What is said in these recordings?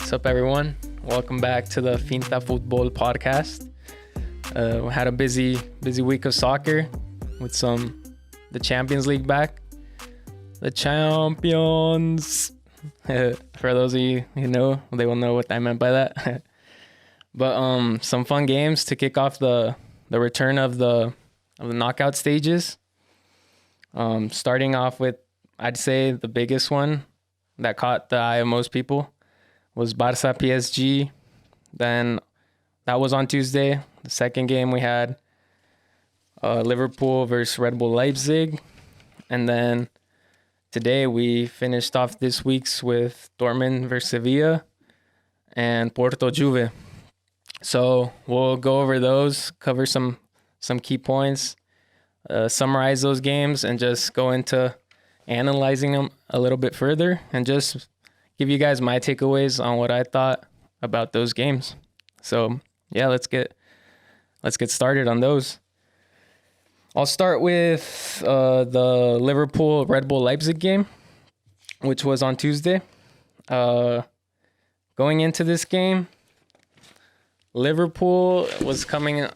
What's up, everyone? Welcome back to the Finta Fútbol podcast. We had a busy week of soccer with the Champions League back. The champions. For those of you who know, they will know what I meant by that. But some fun games to kick off the return of the knockout stages. Starting off with, I'd say the biggest one that caught the eye of most people was Barca PSG. Then that was on Tuesday. The second game we had Liverpool versus RB Leipzig. And then today we finished off this week's with Dortmund versus Sevilla and Porto Juve. So we'll go over those, cover some key points, summarize those games, and just go into analyzing them a little bit further and just give you guys my takeaways on what I thought about those games. So yeah, let's get started on those. I'll start with the Liverpool Red Bull Leipzig game, which was on Tuesday. Going into this game, Liverpool was coming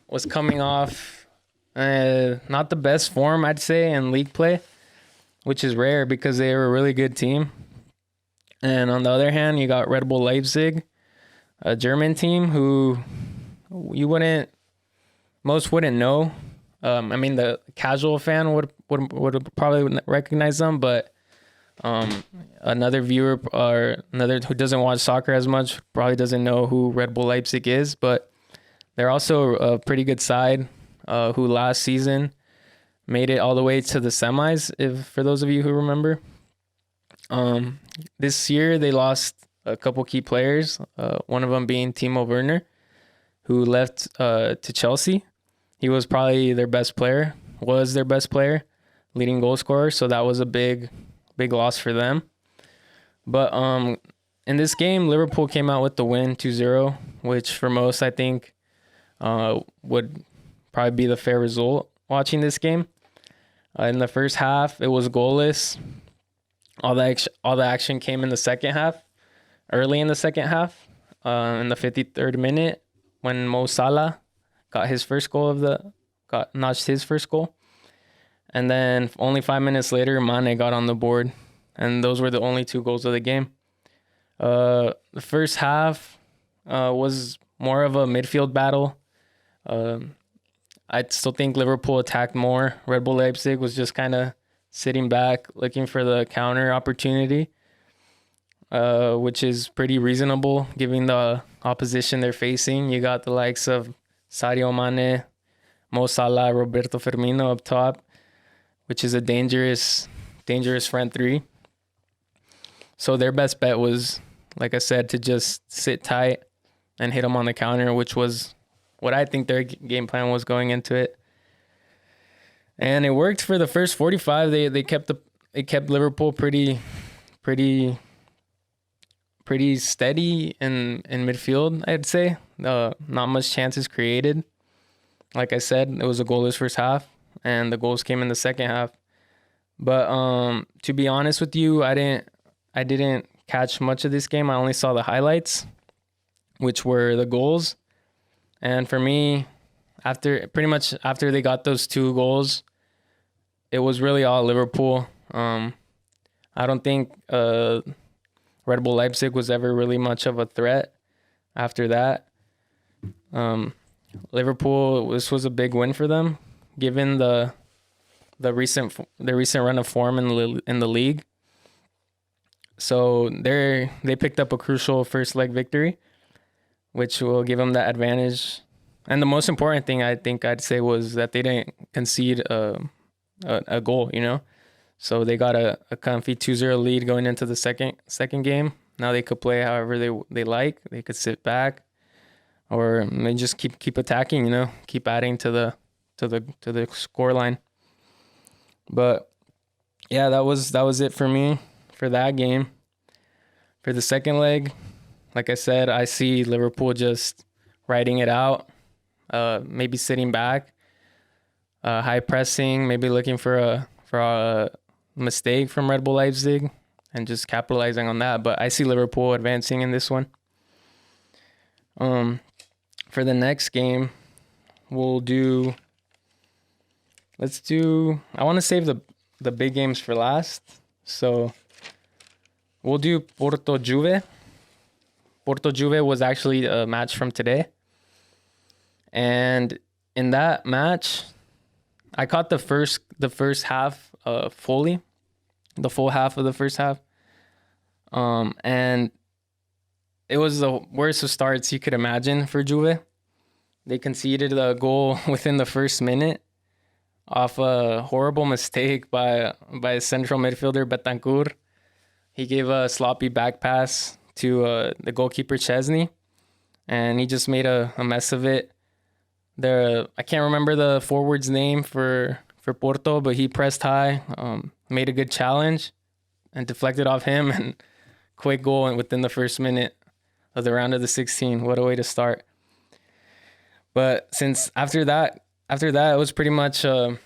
off not the best form, I'd say, in league play, which is rare because they were a really good team. And on the other hand, you got Red Bull Leipzig, a German team who most wouldn't know. The casual fan would probably recognize them, but another viewer or another who doesn't watch soccer as much probably doesn't know who Red Bull Leipzig is. But they're also a pretty good side who last season made it all the way to the semis, for those of you who remember. This year they lost a couple key players, one of them being Timo Werner, who left to Chelsea. He was probably their best player, leading goal scorer, so that was a big loss for them. But in this game, Liverpool came out with the win 2-0, which for most I think would probably be the fair result watching this game. In the first half, it was goalless. All the action came in the second half, early in the second half, in the 53rd minute when Mo Salah notched his first goal. And then only 5 minutes later, Mane got on the board. And those were the only two goals of the game. The first half was more of a midfield battle. I still think Liverpool attacked more. Red Bull Leipzig was just kind of sitting back, looking for the counter opportunity, which is pretty reasonable given the opposition they're facing. You got the likes of Sadio Mane, Mo Salah, Roberto Firmino up top, which is a dangerous front three. So their best bet was, like I said, to just sit tight and hit them on the counter, which was what I think their game plan was going into it. And it worked for the first 45. They kept Liverpool pretty steady in midfield, I'd say. Not much chances created. Like I said, it was a goalless first half, and the goals came in the second half. But to be honest with you, I didn't catch much of this game. I only saw the highlights, which were the goals. And for me, after they got those two goals, it was really all Liverpool. I don't think Red Bull Leipzig was ever really much of a threat after that. Liverpool, this was a big win for them, given the recent run of form in the league. So they picked up a crucial first leg victory, which will give them that advantage. And the most important thing I think I'd say was that they didn't concede a goal, So they got a comfy 2-0 lead going into the second game. Now they could play however they like. They could sit back, or they just keep attacking, keep adding to the score line. But yeah, that was it for me for that game. For the second leg, like I said, I see Liverpool just riding it out, maybe sitting back, high pressing, maybe looking for a mistake from Red Bull Leipzig and just capitalizing on that. But I see Liverpool advancing in this one. For the next game, I want to save the big games for last. So we'll do Porto Juve. Porto Juve was actually a match from today. And in that match, I caught the first half fully, the full half of the first half. And it was the worst of starts you could imagine for Juve. They conceded a goal within the first minute off a horrible mistake by central midfielder Betancourt. He gave a sloppy back pass to the goalkeeper Chesney, and he just made a mess of it. I can't remember the forward's name for Porto, but he pressed high, made a good challenge, and deflected off him, and quick goal within the first minute of the round of the 16. What a way to start! But since after that, it was pretty much a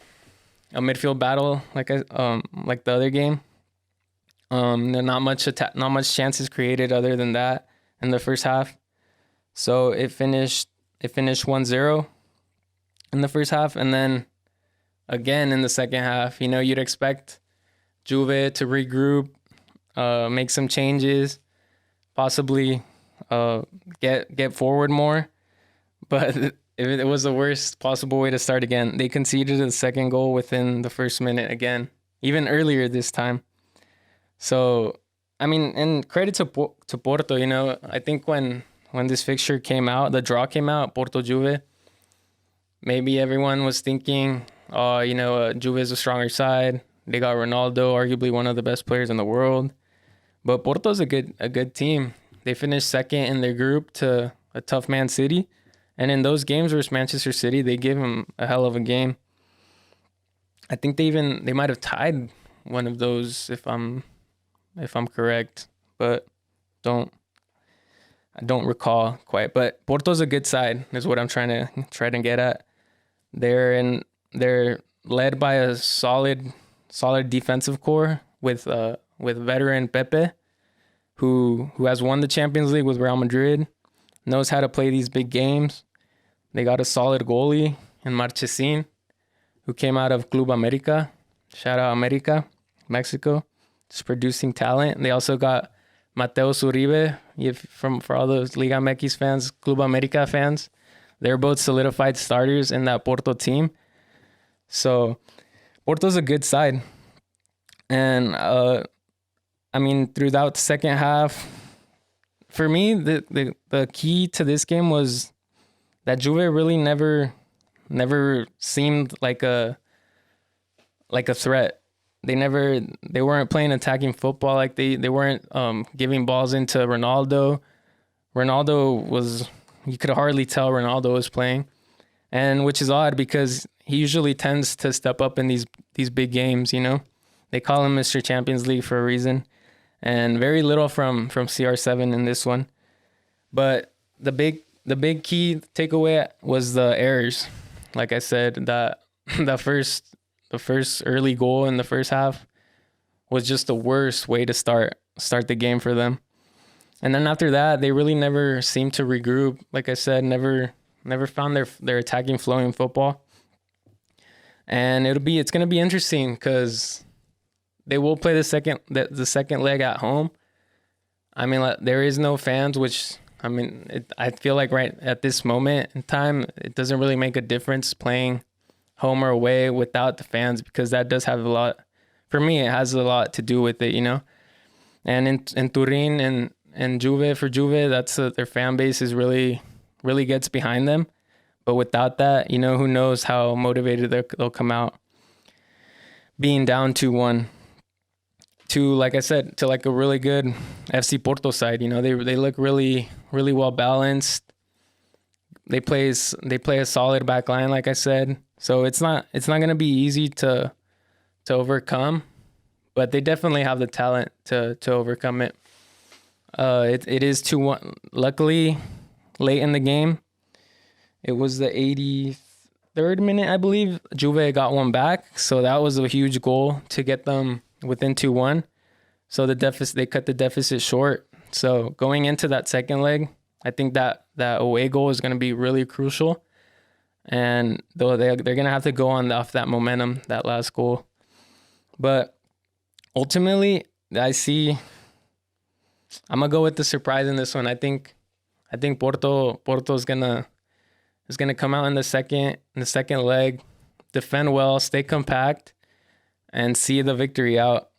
midfield battle, like the other game. Not much chances created other than that in the first half. So it finished 1-0 in the first half, and then again in the second half, you'd expect Juve to regroup, make some changes, possibly get forward more, but it was the worst possible way to start again. They conceded the second goal within the first minute again, even earlier this time. So, I mean, and credit to Porto, I think when this fixture came out, the draw came out, Porto Juve, maybe everyone was thinking, Juve is a stronger side. They got Ronaldo, arguably one of the best players in the world. But Porto's a good team. They finished second in their group to a tough Man City. And in those games versus Manchester City, they gave them a hell of a game. I think they might have tied one of those if I'm correct, but I don't recall quite. But Porto's a good side, is what I'm trying to get at. They're led by a solid defensive core with veteran Pepe, who has won the Champions League with Real Madrid, knows how to play these big games. They got a solid goalie in Marchesín, who came out of Club America. Shout out America, Mexico. Just producing talent. They also got Mateus Uribe, for all those Liga MX fans, Club America fans. They're both solidified starters in that Porto team. So Porto's a good side. And throughout the second half, for me, the key to this game was that Juve really never seemed like a threat. They weren't playing attacking football, like they weren't giving balls into Ronaldo. Ronaldo was, you could hardly tell Ronaldo was playing, and which is odd because he usually tends to step up in these big games. They call him Mr. Champions League for a reason, and very little from CR7 in this one. But the big key takeaway was the errors. Like I said, that the first early goal in the first half was just the worst way to start the game for them. And then after that, they really never seemed to regroup. Like I said, never found their attacking flow in football. And it's going to be interesting because they will play the second leg at home. I mean, there is no fans, which I feel like right at this moment in time, it doesn't really make a difference playing home or away without the fans, because that does have a lot, for me, it has a lot to do with it, And in Turin and Juve, for Juve, that's their fan base is really gets behind them. But without that, who knows how motivated they'll come out. Being down 2-1 to, like I said, to like a really good FC Porto side, they look really, really well balanced. They play a solid back line, like I said. So it's not going to be easy to overcome, but they definitely have the talent to overcome it. It is 2-1. Luckily, late in the game, it was the 83rd minute, I believe. Juve got one back, so that was a huge goal to get them within 2-1. So they cut the deficit short. So going into that second leg, I think that away goal is going to be really crucial. And though they're going to have to go on off that momentum, that last goal. But ultimately, I'm going to go with the surprise in this one. I think Porto is going to come out in the second leg, defend well, stay compact, and see the victory out.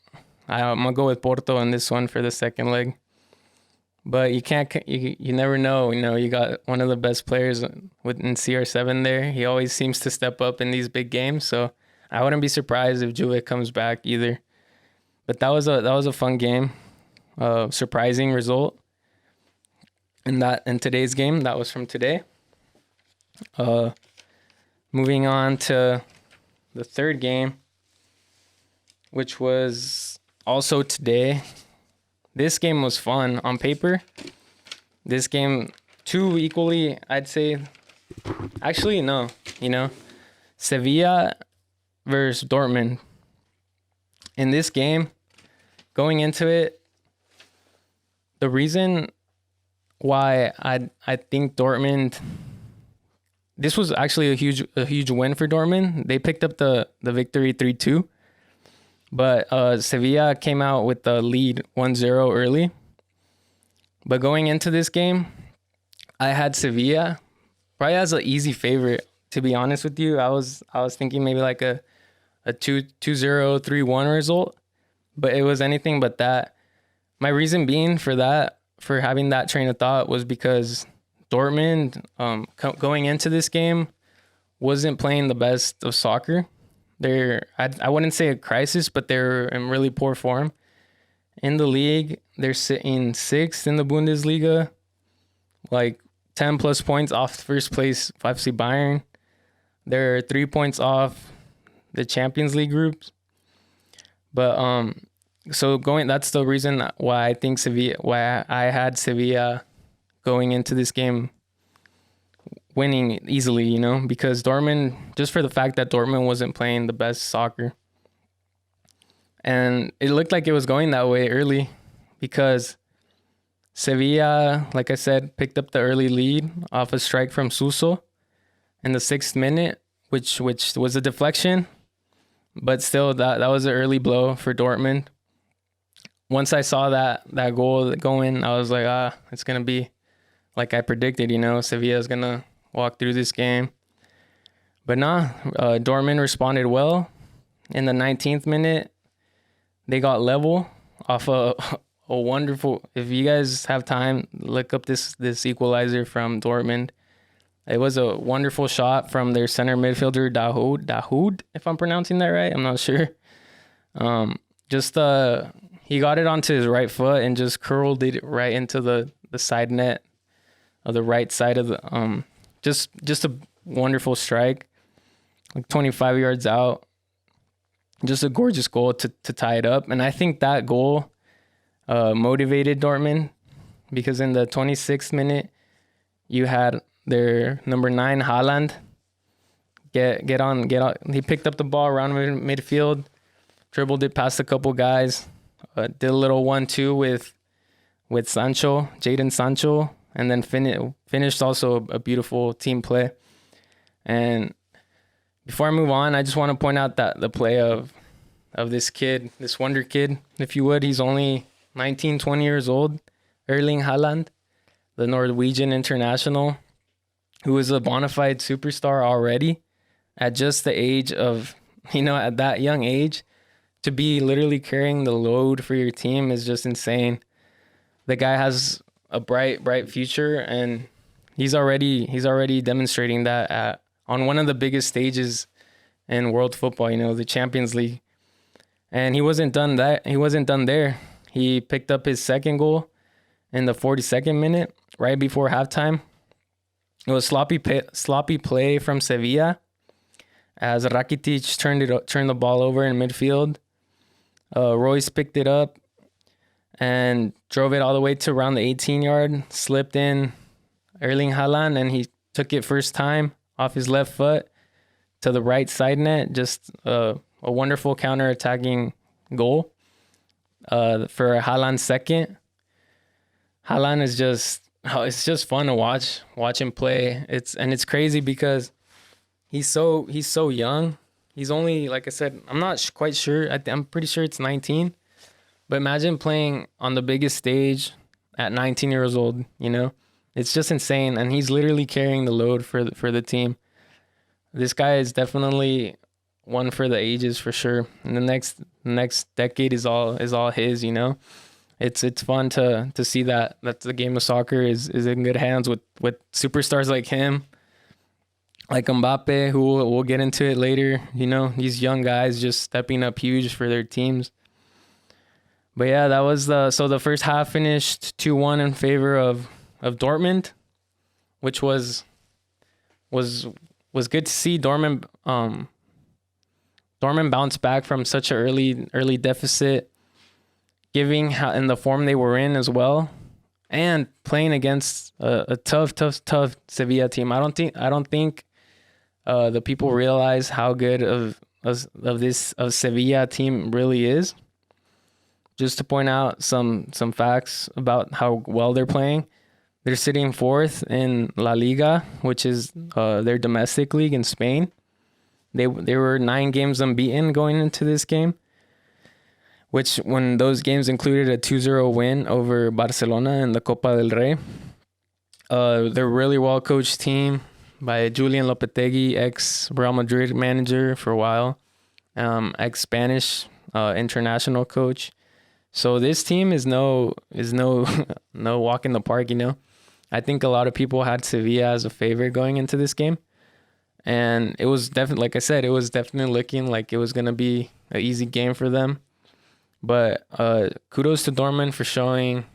I'm going to go with Porto in this one for the second leg. But you never know. You got one of the best players in CR7 there. He always seems to step up in these big games. So I wouldn't be surprised if Juve comes back either. But that was a fun game, surprising result. In today's game, that was from today. Moving on to the third game, which was also today. This game was fun on paper. This game, two equally, I'd say. Actually, no. Sevilla versus Dortmund. In this game, going into it, the reason why I think Dortmund, this was actually a huge win for Dortmund. They picked up the victory 3-2. But Sevilla came out with the lead 1-0 early. But going into this game, I had Sevilla probably as an easy favorite, to be honest with you. I was thinking maybe like a 2-0, 3-1 result. But it was anything but that. My reason being for having that train of thought, was because Dortmund, going into this game, wasn't playing the best of soccer. I wouldn't say a crisis, but they're in really poor form. In the league, they're sitting 6th in the Bundesliga, like 10 plus points off first place FC Bayern. They're 3 points off the Champions League groups. But that's the reason why I had Sevilla going into this game winning easily, because Dortmund, just for the fact that Dortmund wasn't playing the best soccer. And it looked like it was going that way early, because Sevilla, like I said, picked up the early lead off a strike from Suso in the 6th minute, which was a deflection. But still, that was an early blow for Dortmund. Once I saw that goal going, I was like, it's going to be like I predicted, Sevilla's going to walk through this game. But Dortmund responded well. In the 19th minute, they got level off a wonderful, if you guys have time, look up this equalizer from Dortmund. It was a wonderful shot from their center midfielder, Dahoud, if I'm pronouncing that right. I'm not sure. He got it onto his right foot and just curled it right into the side net of the right side of the just a wonderful strike, like 25 yards out. Just a gorgeous goal to tie it up. And I think that goal motivated Dortmund, because in the 26th minute, you had their number 9, Haaland, get on. He picked up the ball around midfield, dribbled it past a couple guys, did a little 1-2 with Sancho, Jadon Sancho, and then finished also a beautiful team play. And before I move on, I just want to point out that the play of this kid, this wonder kid, if you would. He's only 19, 20 years old, Erling Haaland, the Norwegian international, who is a bona fide superstar already at just the age of, at that young age, to be literally carrying the load for your team is just insane. The guy has a bright future, and he's already demonstrating that on one of the biggest stages in world football, the Champions League. And he wasn't done there. He picked up his second goal in the 42nd minute, right before halftime. It was sloppy play from Sevilla, as Rakitic turned the ball over in midfield. Royce picked it up and drove it all the way to around the 18-yard, slipped in Erling Haaland, and he took it first time off his left foot to the right side net. Just a wonderful counter-attacking goal for Haaland's second. Haaland is just Oh, it's just fun to watch him play. It's crazy because he's so young. He's only, like I said, I'm not quite sure. I'm pretty sure it's 19. But imagine playing on the biggest stage at 19 years old. It's just insane, and he's literally carrying the load for the team. This guy is definitely one for the ages for sure. And the next decade is all his. It's fun to see that the game of soccer is in good hands with superstars like him, like Mbappe, who we'll get into it later. These young guys just stepping up huge for their teams. But yeah, that was the first half finished 2-1 in favor of Dortmund, which was good to see. Dortmund bounce back from such an early deficit, giving in the form they were in as well, and playing against a tough Sevilla team. I don't think the people realize how good of Sevilla team really is. Just to point out some facts about how well they're playing. They're sitting fourth in La Liga, which is their domestic league in Spain. They were 9 games unbeaten going into this game, which when those games included a 2-0 win over Barcelona in the Copa del Rey. They're a really well-coached team by Julian Lopetegui, ex-Real Madrid manager for a while, ex-Spanish international coach. So this team is no no walk in the park, I think a lot of people had Sevilla as a favorite going into this game. And it was definitely, like I said, it was definitely looking like it was going to be an easy game for them. But kudos to Dortmund for showing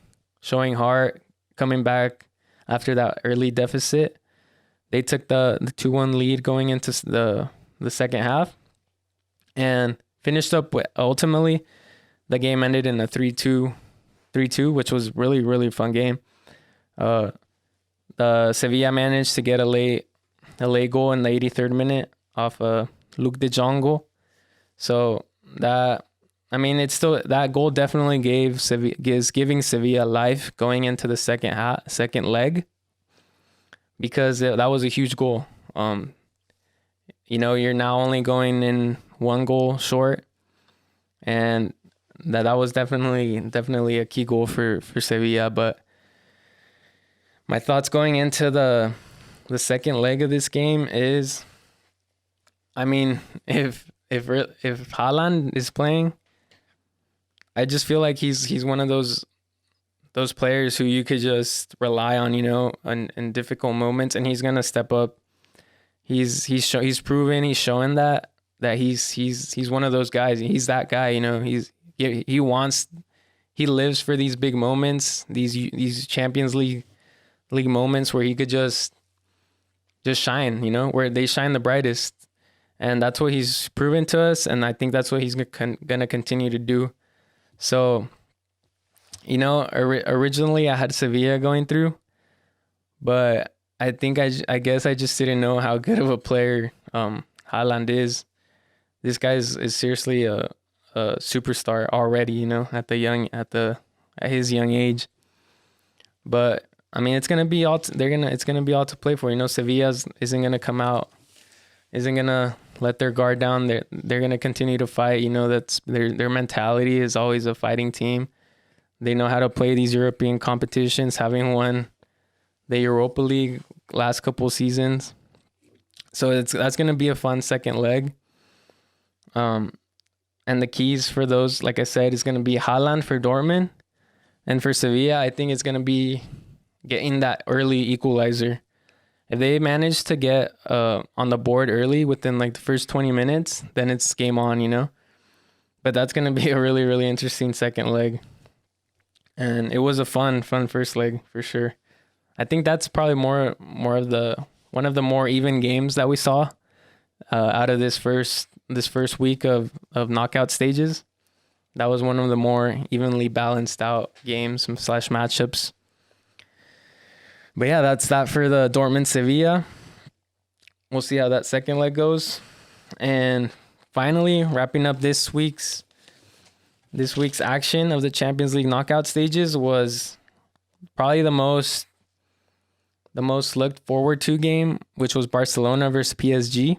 heart, coming back after that early deficit. They took the 2-1 lead going into the second half and finished up with, ultimately, the game ended in a 3-2, which was really, really fun game. The Sevilla managed to get a late goal in the 83rd minute off Luc de Jong goal. So it's still, that goal definitely is giving Sevilla life going into the second leg, because that was a huge goal. You're now only going in 1 goal short, and that was definitely a key goal for Sevilla. But my thoughts going into the second leg of this game is, if Haaland is playing, I just feel like he's one of those players who you could just rely on, in difficult moments, and he's gonna step up. He's proven, he's showing that he's one of those guys. He's that guy, he lives for these big moments, these Champions League moments where he could just shine, where they shine the brightest. And that's what he's proven to us, and I think that's what he's gonna continue to do. So, originally I had Sevilla going through, but I think I guess I just didn't know how good of a player Haaland is. This guy is seriously a superstar already, at his young age. But it's gonna be all to play for. Sevilla isn't gonna come out, isn't gonna let their guard down. They're gonna continue to fight. That's their mentality is always a fighting team. They know how to play these European competitions, having won the Europa League last couple seasons. So that's gonna be a fun second leg. And the keys for those, like I said, is gonna be Haaland for Dortmund, and for Sevilla, I think it's gonna be getting that early equalizer. If they manage to get on the board early within like the first 20 minutes, then it's game on, But that's going to be a really, really interesting second leg. And it was a fun first leg for sure. I think that's probably one of the more even games that we saw out of this first week of knockout stages. That was one of the more evenly balanced out games / matchups. But yeah, that's that for the Dortmund Sevilla. We'll see how that second leg goes. And finally, wrapping up this week's action of the Champions League knockout stages was probably the most the most looked forward to game, which was Barcelona versus PSG.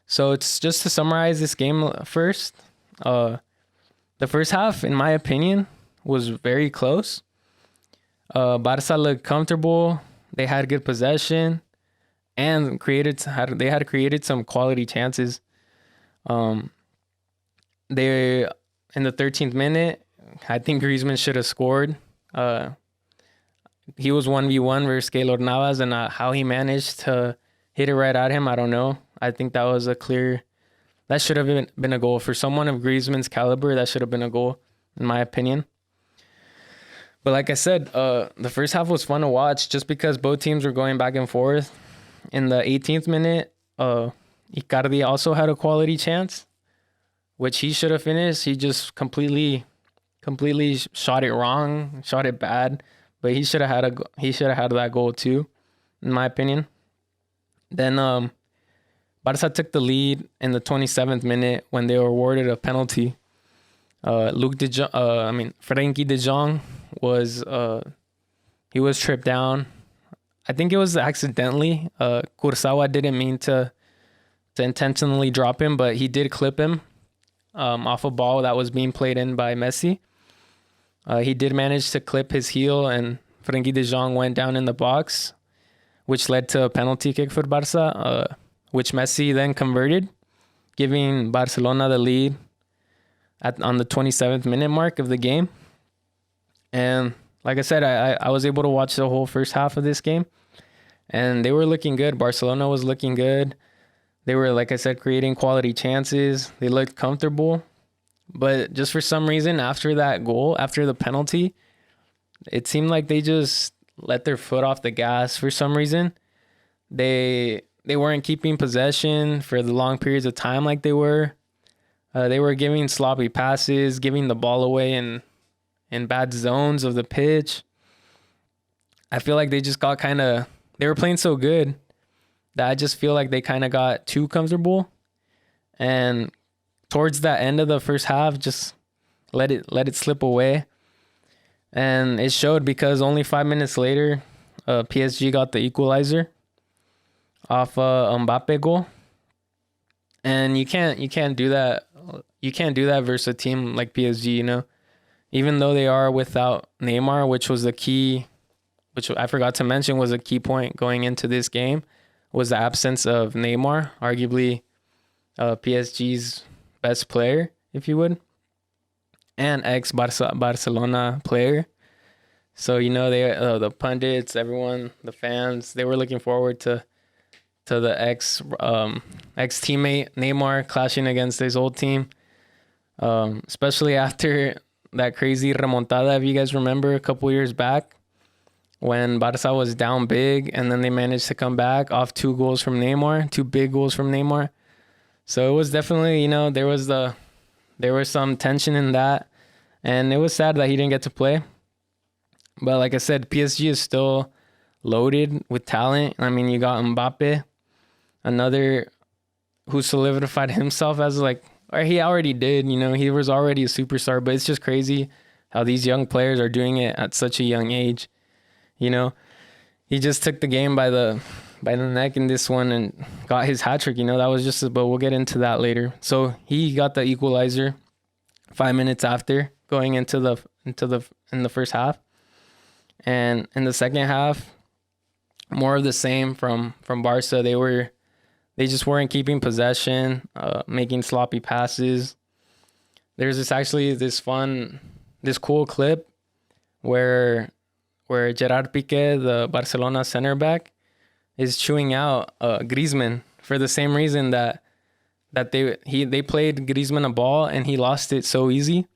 So it's just to summarize this game first. The first half, in my opinion, was very close. Barca looked comfortable. They had good possession and they had created some quality chances. They in the 13th minute, I think Griezmann should have scored. He was 1v1 versus Keylor Navas, and how he managed to hit it right at him, I don't know. I think that was that should have been a goal. For someone of Griezmann's caliber, that should have been a goal, in my opinion. But like I said, the first half was fun to watch just because both teams were going back and forth. In the 18th minute, Icardi also had a quality chance, which he should have finished. He just completely shot it wrong, shot it bad. But he should have had that goal too, in my opinion. Then Barca took the lead in the 27th minute when they were awarded a penalty. Frenkie de Jong was tripped down. I think it was accidentally. Kurzawa didn't mean to intentionally drop him, but he did clip him off a ball that was being played in by Messi. He did manage to clip his heel, and Frenkie de Jong went down in the box, which led to a penalty kick for Barca, which Messi then converted, giving Barcelona the lead on the 27th minute mark of the game. And like I said, I was able to watch the whole first half of this game, and they were looking good. Barcelona was looking good. They were, like I said, creating quality chances. They looked comfortable. But just for some reason, after that goal, after the penalty, it seemed like they just let their foot off the gas for some reason. They weren't keeping possession for the long periods of time like they were. They were giving sloppy passes, giving the ball away in bad zones of the pitch. I feel like they just got they were playing so good that I just feel like they kind of got too comfortable. And towards that end of the first half, just let it slip away. And it showed because only 5 minutes later, PSG got the equalizer off a Mbappe goal. And you can't do that. You can't do that versus a team like PSG, you know. Even though they are without Neymar, which I forgot to mention was a key point going into this game, was the absence of Neymar, arguably PSG's best player, if you would, and ex-Barcelona player. So, you know, the pundits, everyone, the fans, they were looking forward to the ex-teammate Neymar clashing against his old team, especially after that crazy remontada, if you guys remember, a couple years back when Barca was down big and then they managed to come back off 2 goals from Neymar, 2 big goals from Neymar. So it was definitely, you know, there was some tension in that, and it was sad that he didn't get to play. But like I said, PSG is still loaded with talent. I mean, you got Mbappe, another who solidified himself as or he already did, you know, he was already a superstar, but it's just crazy how these young players are doing it at such a young age. You know, he just took the game by the neck in this one and got his hat trick. You know, that was but we'll get into that later. So he got the equalizer 5 minutes after going in the first half. And in the second half, more of the same from Barca. They just weren't keeping possession, making sloppy passes. There's this cool clip where Gerard Piqué, the Barcelona center back, is chewing out Griezmann for the same reason that they played Griezmann a ball and he lost it so easy.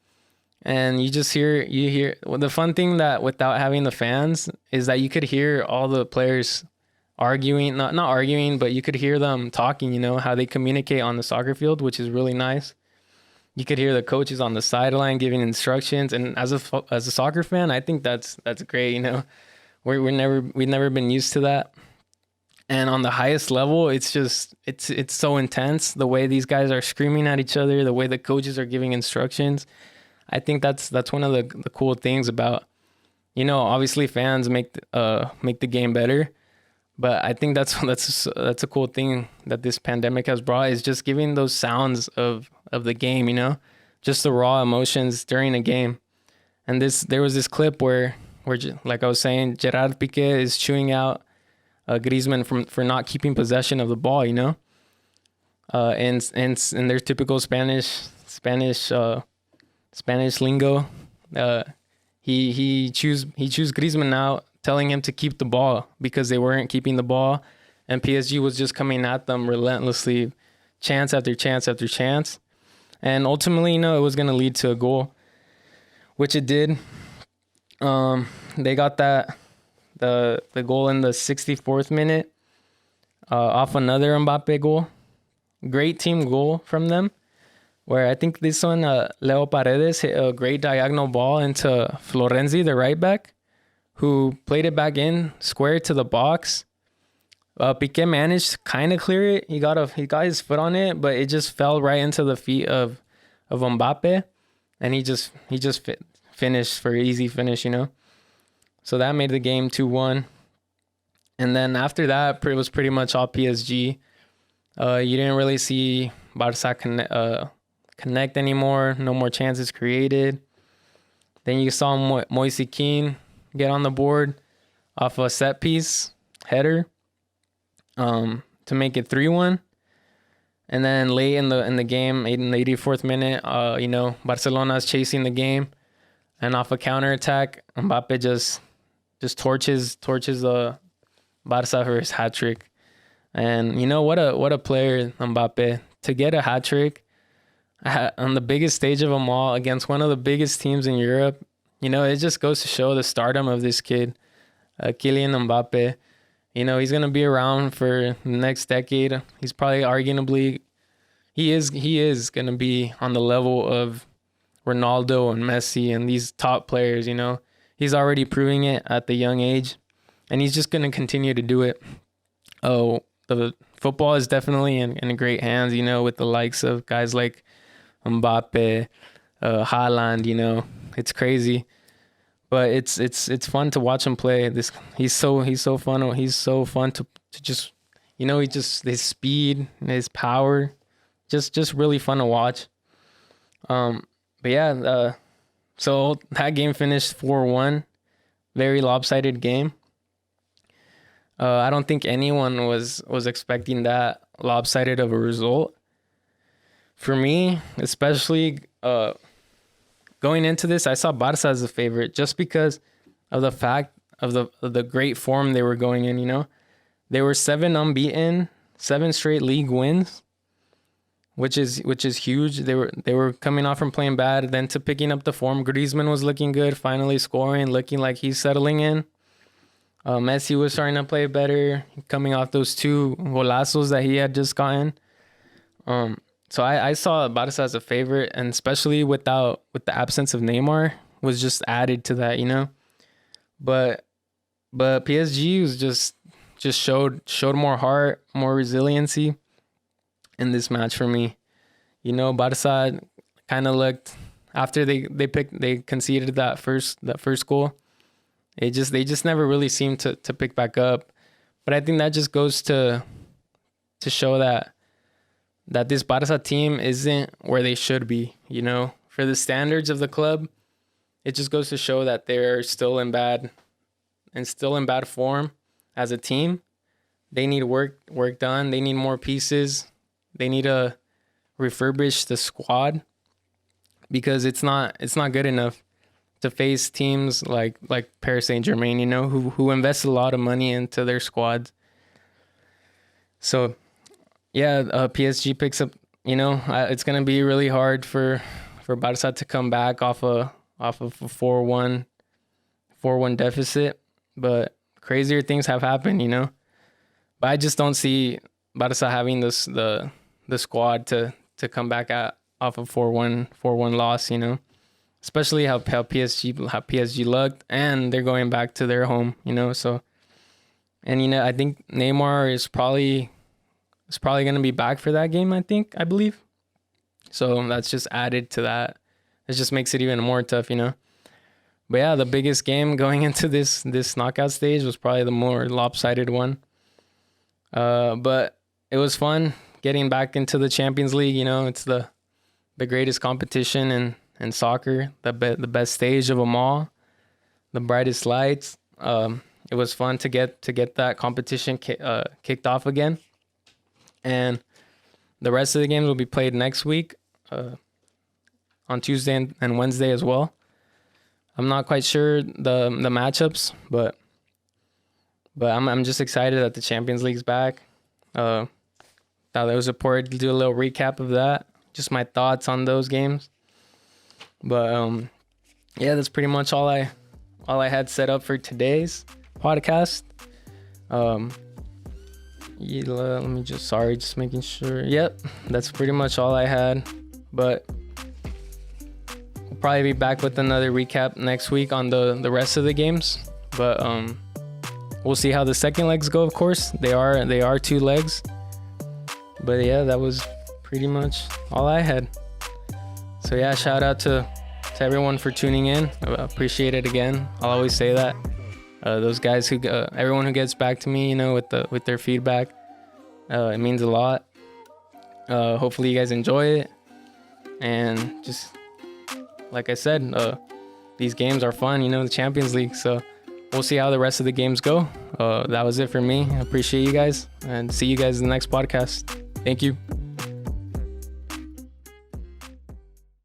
And you hear the fun thing that without having the fans is that you could hear all the players arguing, not arguing, but you could hear them talking, you know, how they communicate on the soccer field, which is really nice. You could hear the coaches on the sideline giving instructions. And as a soccer fan, I think that's great, you know. We've never been used to that. And on the highest level, it's so intense, the way these guys are screaming at each other, the way the coaches are giving instructions. I think that's one of the cool things about Obviously fans make the game better, but I think that's a cool thing that this pandemic has brought, is just giving those sounds of the game, just the raw emotions during a game. And there was this clip where like I was saying, Gerard Piqué is chewing out Griezmann for not keeping possession of the ball, and in their typical Spanish lingo, he chews Griezmann out, telling him to keep the ball because they weren't keeping the ball, and PSG was just coming at them relentlessly, chance after chance after chance, and ultimately, it was gonna lead to a goal, which it did. They got the goal in the 64th minute, off another Mbappe goal. Great team goal from them, where I think this one, Leo Paredes hit a great diagonal ball into Florenzi, the right back, who played it back in square to the box. Piqué managed to kind of clear it. He got his foot on it, but it just fell right into the feet of Mbappe, and he just finished for an easy finish, So that made the game 2-1. And then after that, it was pretty much all PSG. You didn't really see Barca connect anymore. No more chances created. Then you saw Moise Kean get on the board off a set piece header to make it 3-1. And then late in the game, in the 84th minute, Barcelona's chasing the game, and off a counterattack, Mbappe just torches Barca for his hat trick. And what a player, Mbappe, to get a hat trick on the biggest stage of them all against one of the biggest teams in Europe. It just goes to show the stardom of this kid, Kylian Mbappe. He's going to be around for the next decade. He's probably arguably, he is going to be on the level of Ronaldo and Messi and these top players, He's already proving it at the young age, and he's just going to continue to do it. Oh, the football is definitely in great hands, with the likes of guys like Mbappe, Haaland, it's crazy. But it's fun to watch him play. He's so fun. He's so fun to just, his speed, his power, just really fun to watch. But yeah, so that game finished 4-1, very lopsided game. I don't think anyone was expecting that lopsided of a result. For me, especially going into this, I saw Barca as a favorite just because of the fact of the great form they were going in. They were 7 unbeaten, 7 straight league wins, which is huge. They were coming off from playing bad, then to picking up the form. Griezmann was looking good, finally scoring, looking like he's settling in. Messi was starting to play better, coming off those 2 golazos that he had just gotten. So I saw Barca as a favorite, and especially with the absence of Neymar was just added to that, But PSG was just showed more heart, more resiliency in this match for me. Barca kind of looked, after they conceded that first goal. They just never really seemed to pick back up. But I think that just goes to show that this Barca team isn't where they should be, For the standards of the club, it just goes to show that they're still in bad form as a team. They need work done. They need more pieces. They need to refurbish the squad because it's not good enough to face teams like Paris Saint-Germain, who invest a lot of money into their squads. So, yeah, PSG picks up. It's gonna be really hard for Barca to come back off of a 4-1 deficit. But crazier things have happened, But I just don't see Barca having the squad to come back off of 4-1 loss, Especially how PSG looked, and they're going back to their home, So, and I think Neymar is probably going to be back for that game. I believe. So that's just added to that. It just makes it even more tough, But yeah, the biggest game going into this knockout stage was probably the more lopsided one. But it was fun getting back into the Champions League. You know, it's the greatest competition in soccer, the best stage of them all, the brightest lights. It was fun to get that competition kicked off again. And the rest of the games will be played next week, on Tuesday and Wednesday as well. I'm not quite sure the matchups, but I'm just excited that the Champions League's back. Thought it was important to do a little recap of that, just my thoughts on those games. But yeah, that's pretty much all I had set up for today's podcast. Yeah, let me just making sure. Yep, that's pretty much all I had. But we'll probably be back with another recap next week on the rest of the games. But we'll see how the second legs go. Of course, they are 2 legs. But yeah, that was pretty much all I had. So yeah, shout out to everyone for tuning in. I appreciate it again. I'll always say that. Those guys everyone who gets back to me, you know, with their feedback, it means a lot. Hopefully you guys enjoy it, and just like I said, these games are fun, you know, the Champions League. So we'll see how the rest of the games go. That was it for me. I appreciate you guys, and see you guys in the next podcast. Thank you.